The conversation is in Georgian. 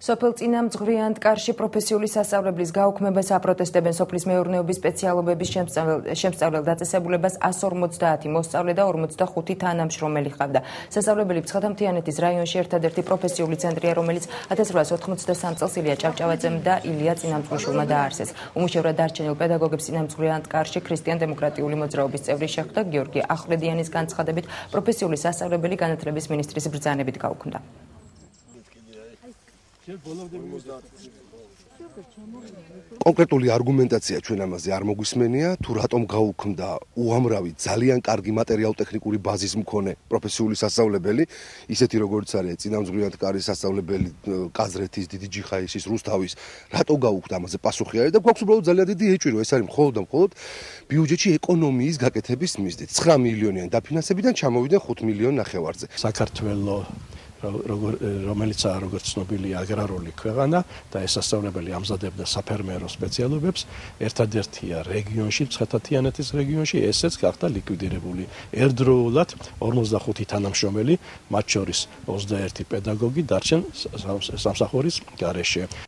სოფელ წინამძღვრიანთკარში პროფესიული სასწავლებლის გაუქმებას აპროტესტებენ სოფლის მეურნეობის სპეციალობების შემსწავლელ დაწესებულებას 150 მოსწავლე და 45 თანამშრომელი ჰყავდა. სასწავლებელი ცხადამთიანეთის რაიონში ერთადერთი პროფესიული ცენტრია, რომელიც 1883 წელს ილია ჭავჭავაძემ და ილია წინამძღვრიშვილმა დააარსეს. უმუშევრად დარჩენილ პედაგოგებს წინამძღვრიანთკარში ქრისტიან-დემოკრატიული მოძრაობის წევრი შეხვდა. გიორგი ახვლედიანის განცხადებით, პროფესიული სასწავლებელი განათლების მინისტრის ბრძანებით გაუქმდა. კონკრეტული არგუმენტაცია ჩვენ ამაზე არ მოგვისმენია, თუ რატომ გაუქმდა უამრავი ძალიან კარგი მატერიალურ-ტექნიკური ბაზის მქონე პროფესიული სასწავლებელი, ისეთი როგორც არის წინამძღვრიანთკარის სასწავლებელი კაზრეთის, დიდი ჯიხაისის, რუსთავის, რატო გაუქმდა ამაზე პასუხი არის და გვაქვს უბრალოდ ძალიან დიდი ეჭვირო, ეს არის მხოლოდ და მხოლოდ ბიუჯეტში ეკონომიის გაკეთების მიზნით. 9 მილიონიან დაფინანსებიდან ჩამოვიდნენ 5 მილიონ ნახევარზე. საქართველოს რომელიცაა როგორც ცნობილია აგრარული ქვეყანა და ეს სასწავლებელი ამზადებდა საფერმერო სპეციალობებს, ერთადერთია რეგიონში, მცხეთა-თიანეთის რეგიონში, ესეც გახდა ლიკვიდირებული. ერთდროულად 45 თანამშრომელი, მათ შორის 21 პედაგოგი დარჩენ სამსახურის გარეშე.